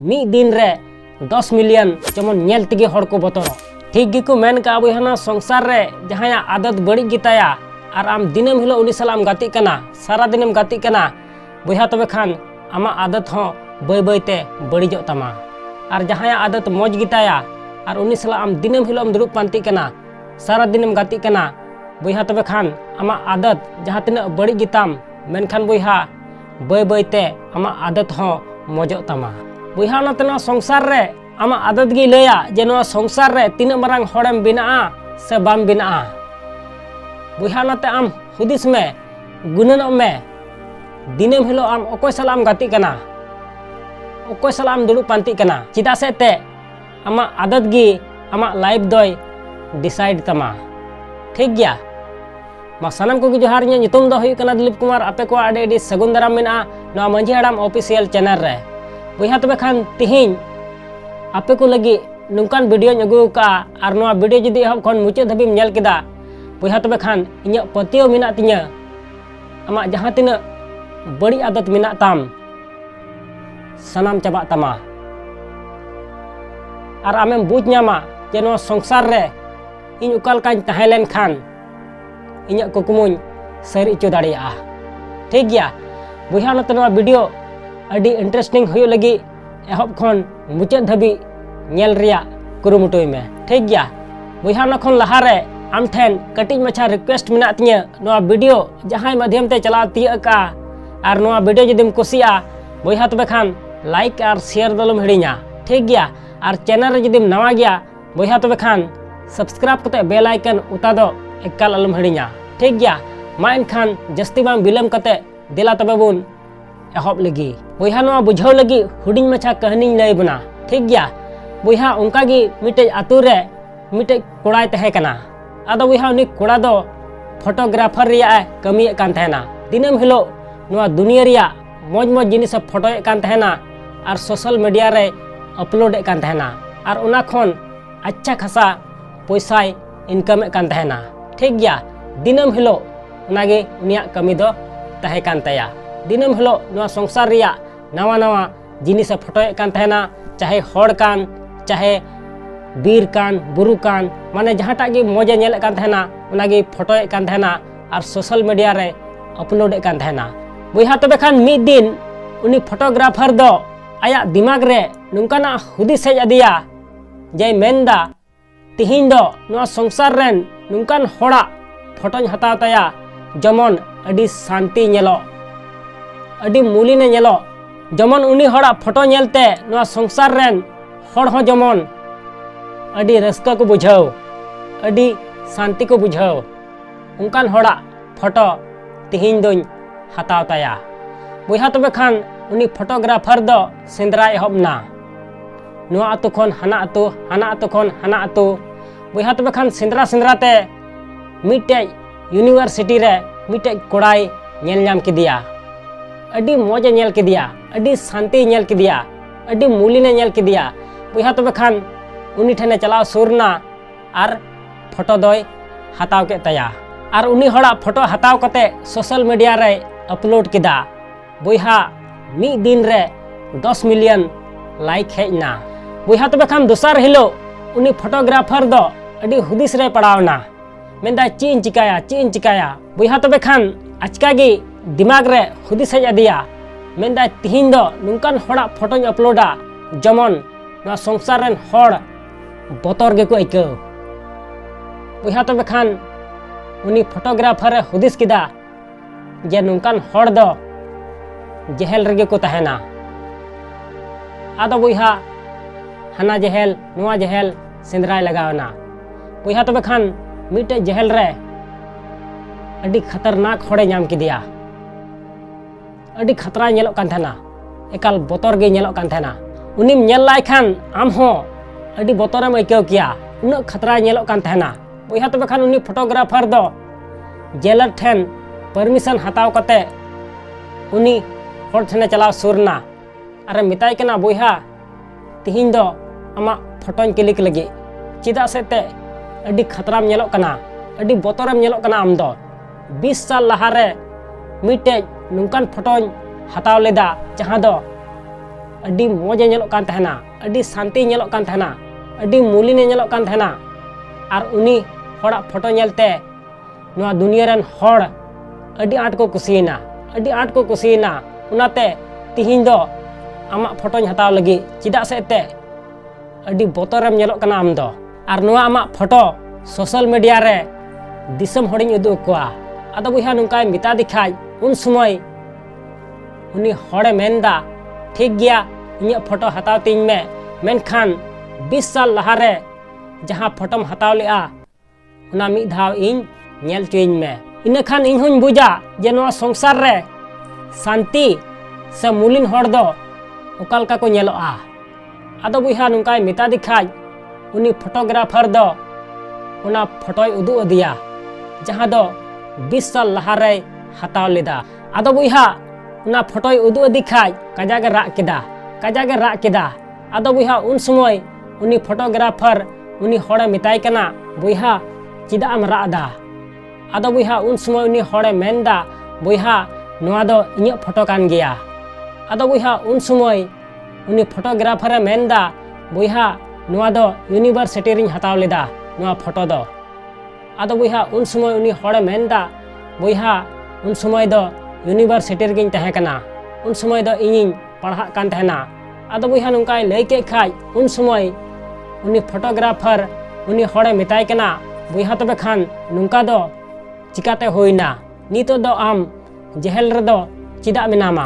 ᱢᱤᱫ ᱫᱤᱱ ᱨᱮ 10 मिलियन जेमन नेल तेगे हड़ को बतरो ठीक गिको मेन का बोहाना संसार रे जहां आदत बड़ी गिताया और आम दिनम हिलो उनी सलाम गाती कना सारा दिनम गाती कना बोहा तबे खान आमा आदत हो बय बयते बड़ीजो तमा और जहां आदत मौज गिताया और उनी सलाम दिनम हिलो दुड़ुब पांती कना सारा दिनम गाती कना बोहा तबे खान आमा आदत जहां तिना बड़ी गिताम मेनखान बोहा बय बयते आमा आदत हो मौजो तमा बोहा ना संसार रे आमा आदत गी लया जे नोआ संसार रे तीना मारांग हड़ेम बिना से बाम बिना बोहा नाते आम हुदिस में गुनन में दिनम हिलो आम ओकोय सलाम गाती कना ओकोय सलाम दुड़ुब पांती कना चिदा से ते आमा आदत गी आमा लाइफ दोय डिसाइड तमा ठीक गया मा सनम को जोहार इन नितुम दो हुई कना दिलीप कुमार आपे को आडे आडे सगुन दाराम मेना नोआ मंझी हड़ाम ऑफिशियल चैनल रे बोहा तबे खान तिहिन आपे को लगी नुकान वीडियो अगू का और नोआ वीडियो जुदी एहब खन मुचाद धाबीम नेल केदा बोहा तबे खान इᱧ पतियो मेना तिᱧा आमा जहां तिना बड़ी आदत मेना ताम सनाम चाबा तमा और आमेम बुझ नामा जे नोआ संसार रे इन उकाल कान तहे लेन खान इᱧ कुकुमुñ सरी चो दाड़िया ठीक गया बोहा नते नोआ वीडियो अडी इंटरेस्टिंग हुई लगी एहब खन मुचाद धाबी नेल रिया कुरुमुटुय में ठीक गया बोहा नखन लहारे आम ठेन कटिज मछा रिक्वेस्ट मेना तिᱧा नोआ वीडियो जहां माध्यम ते चला तिया का और नोआ वीडियो जदिम कुसिया बोहा तबे खान लाइक और शेयर दलम हिड़िया ठीक गया और चैनल रे जदिम नवा गया बोहा तबे खान सब्सक्राइब कते बेल आइकन उता दो एकाल अलम हिड़िया ठीक गया मा एनखान जस्ती बाम बिलम कते दिला तबे बुन एहब लगी बोहा नोआ बुझाव लगी हुडिंग मछा कहानी लय बना ठीक गया बोहा उनका गी मिटे आतु रे मिटे कोड़ाय तहे कना आदो बोहा उनी कोड़ा दो फोटोग्राफर रिया कमी कान तहेना दिनम हिलो नोआ दुनिया रिया मौज मौज जिनिस फोटो कान तहेना और सोशल मीडिया रे अपलोड कान तहेना और उना खन अच्छा खासा पैसा इनकम कान तहेना ठीक गया दिनम हिलो उनागे उनिया कमी दो तहे कान तया दिनम हिलो नोआ संसार रिया नवा नवा जिनिस फोटो कान तहेना चाहे हड़ कान चाहे बीर कान बुरु कान माने जहांटा गे मौजे नेल कान तहेना उनागे फोटो कान तहेना और सोशल मीडिया रे अपलोड कान तहेना बोहा तबे खान मिद दिन उनी फोटोग्राफर दो आया दिमाग रे नुकाना हुदिस हेज अदिया जे मेनदा तिहिन दो नोआ संसार रेन नुकान हड़ा फोटोñ हताव तया जमन अडी शांति नेलो अडी मूलिने नेलो जमन उनी हड़ा फोटो नेलते नोआ संसार रेन हड़ हो जमन अडी रस्का को बुझाव अडी शांति को बुझाव उनकान हड़ा फोटो तिहिन दोñ हताव तया बोहा तबे खान उनी फोटोग्राफर दो सेंद्रा एहब ना नोआ आतु खन हाना आतु खन हाना आतु बोहा तबे खान सेंद्रा सेंद्रा ते मिटे यूनिवर्सिटी रे मिटे कोड़ाई नेल नाम किदिया अडी मौज नेल किदिया अडी शांति नेल किदिया अडी मूलिने नेल किदिया बोहा तबे खान उनी ठेने चलाव सुरना और फोटो दोय हताव के तया और उनी हड़ा फोटो हताव कते सोशल मीडिया रे अपलोड किदा बोहा मिद दिन रे 10 मिलियन लाइक हेजना बोहा तबे खान दोसार हिलो उनी फोटोग्राफर दो अडी हुदिस रे पड़ावना मेंदा चीन चिकाया बोहा तबे खान आचका गी दिमाग रे हुदिस हेज अदिया मेंदा तिहिन दो नुकान हड़ा फोटोñ अपलोडा जमन नोआ संसार रेन हड़ बतर गे को आइको बोहा तबे खान उनी फोटोग्राफर हुदिस किदा जे नुकान हड़ दो जेहेल रेगे को तहेना आदो बोहा हाना जेहेल नोआ जेहेल सेंद्राय लगावना बोहा तबे खान मिटे जेहेल रे अडी खतरनाक हड़े नाम किदिया अडी खतरा नेलो कान थेना एकाल बतर गे नेलो कान थेना उनिम नेल लाय खान आम हो अडी बतरम आइकाव किया उन खतरा नेलो कान थेना बोहा तबे खान उनी फोटोग्राफर दो जेलर ठेन परमिशन हताव कते उनी हड़ ठेने चलाव सुरना अरे मिताय कना बोहा तिहिन दो आमा फोटोñ क्लिक लगी चिदा से ते अडी खतराम नेलो कना अडी बतरम नेलो कना आम दो 20 साल लहारे मिटे नुकान फोटोñ हताव लेदा जहां दो ᱟᱹᱰᱤ ᱢᱚᱡᱽ ᱮ ᱧᱮᱞᱚᱜ ᱠᱟᱱ ᱛᱟᱦᱮᱱᱟ, ᱟᱹᱰᱤ ᱥᱟᱱᱛᱤ ᱧᱮᱞᱚᱜ ᱠᱟᱱ ᱛᱟᱦᱮᱱᱟ, ᱟᱹᱰᱤ ᱢᱩᱞᱤᱱᱮ ᱧᱮᱞᱚᱜ ᱠᱟᱱ ᱛᱟᱦᱮᱱᱟ। ᱟᱨ ᱩᱱᱤ ᱦᱚᱲᱟᱜ ᱯᱷᱳᱴᱳ ᱧᱮᱞᱛᱮ ᱱᱚᱣᱟ ᱫᱩᱱᱤᱭᱟᱹ ᱨᱮᱱ ᱦᱚᱲ ᱟᱹᱰᱤ ᱟᱸᱴ ᱠᱚ ᱠᱩᱥᱤᱭᱮᱱᱟ, ᱟᱹᱰि ᱟᱸᱴ ᱠᱚ ᱠᱩᱥᱤᱭᱮᱱᱟ। ᱚᱱᱟᱛᱮ ᱛᱤᱦᱤᱧ ᱫᱚ ᱟᱢᱟᱜ ᱯᱷᱳᱴᱳᱧ ᱦᱟᱛᱟᱣ ᱞᱟᱹᱜᱤᱫ, ᱪᱮᱫᱟᱜ ᱥᱮ ᱮᱱᱛᱮᱫ ᱟᱹᱰᱤ ᱵᱚᱛᱚᱨᱮᱢ ᱧᱮᱞᱚᱜ ᱠᱟᱱᱟ ᱟᱢ ᱫᱚ। ᱟᱨ ᱱᱚᱣᱟ ᱟᱢᱟᱜ ᱯᱷᱳᱴᱳ ᱥᱳᱥᱟᱞ ᱢᱤᱰᱤᱭᱟ ᱨᱮ ᱫᱤᱥᱚᱢ ᱦᱚᱲᱤᱧ ᱩᱫᱩᱜ ᱟᱠᱚᱣᱟ। ᱟᱫᱚ ᱵᱚᱭᱦᱟ ᱱᱚᱝᱠᱟᱭ ᱢᱮᱛᱟᱫᱮ ᱠᱷᱟᱡ ᱩᱱ ᱥᱚᱢᱚᱭ उनी हड़े मेनदा ठीक गया इᱧ फोटो हताव तीन में मेनखान 20 साल लहारे जहां फोटोम हताव लेआ उना मिद धाव इन नेल चुइኝ में इनखान इन हुñ बुझा जे नोआ संसार रे शांति से मूलिन हड़ दो ओकालका को नेलोआ। आदो बुहा नुकाय मेता दिखाय उनी फोटोग्राफर दो उना फोटोय उदु अदिया जहां दो 20 साल लहारे हताव लेदा। आदो बुहा उना फोटोय उदु अदि खाय काजागे राग केदा। आदो बुहा उन समय उनी फोटोग्राफर उनी हड़े मेताय कना बुहा चिदा आम रादा। आदो बुहा उन समय उनी हड़े मेनदा बुहा नोआ दो इᱧ फोटो कान गया। आदो बुहा उन समय उनी फोटोग्राफर मेनदा बुहा नोआ दो यूनिवर्सिटी रिñ हताव लेदा नोआ फोटो दो। आदो बुहा उन समय उनी हड़े मेनदा बुहा उन समय दो यूनिवर्सिटी रिñ तहे कना उन समय दो इᱧ पढ़ा कान तहना। आदो बुहा नुकाय लय के खाय उन समय उनी फोटोग्राफर उनी हड़े मेताय कना बुहा तबे खान नुका दो चिकाते होइना नितो दो आम जेहेल रे दो चिदा मेनामा।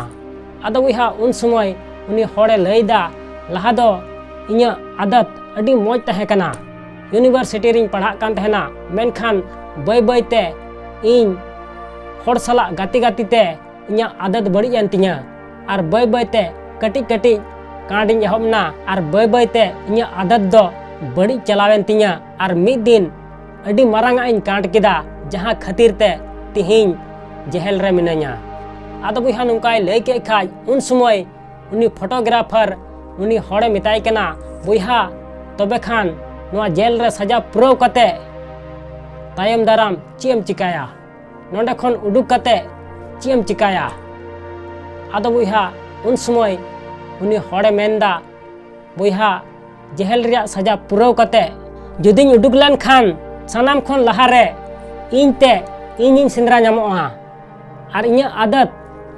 आदो बुहा उन समय उनी हड़े लयदा लहा दो इᱧ आदत अडी मौज तहे कना यूनिवर्सिटी रिñ पढ़ा कान तहना मेनखान बय बयते इñ हड़ साला गाती गाती ते इᱧ आदत बड़ी एन तिñा और बय बयते कटी कटी कांडिñ एहबना और बय बयते इᱧ आदत दो बड़ी चलावेन तिñा और मिद दिन अडी मारांगा इñ कांड केदा जहां खातिर ते तिहिñ जेहेल रे मिनाña। आदो बुहा नुकाय लय के खाय उन समय उनी फोटोग्राफर उनी हड़े मेताय कना बुहा तबे खान नोआ जेल रे सजा पुरव कते तायम दाराम चेम चिकाया नोंडे खन उडुक कते चेम चिकाया। आदो बुहा उन समय उनी हड़े मेनदा बुहा जेहेल रिया सजा पुरव कते जुदिñ उडुक लेन खान सानाम खन लहारे इñते इñिñ सेंद्रा नामोआ और इᱧ आदत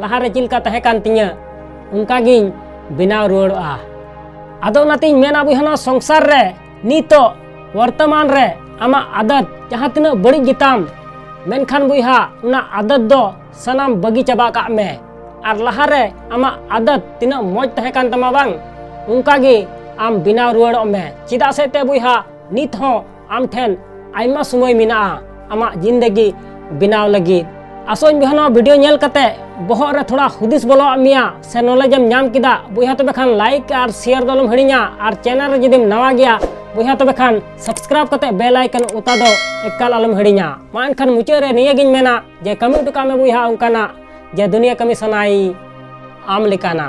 लहारे चिलका तहे कान तिña उनका गिñ बिनाव रुवाड़ोआ। आदो नातिñ मेना बुहा संसार रे नितो वर्तमान रे आमा आदत जहां तिना बड़ी गिताम मेनखान बुहा उना आदत दो सनाम बगी चाबा का में और लहारे आमा आदत तिना मौज तहे कान तमा बांग उनका गे आम बिनाव रुवाड़ो में चिदा से ते बुहा नित हो आम ठेन आयमा समय मिना आमा जिंदगी बिनाव लगी। आसोñ बुहा वीडियो नेल कते बहर रे थोड़ा हुदिस बोलो मिया से नॉलेजम नाम किदा बुहा तबे खान लाइक और शेयर दलम हड़िया और चैनल रे जदिम नवा गया बुहा तबे खान सब्सक्राइब कते बेल आइकन उता दो एकाल आलम हड़िया। मा एनखान मुचाद रे निया गिñ मेना जे कमेंट का में बुहा उनकाना जे दुनिया कमी सनाई आम लेकाना।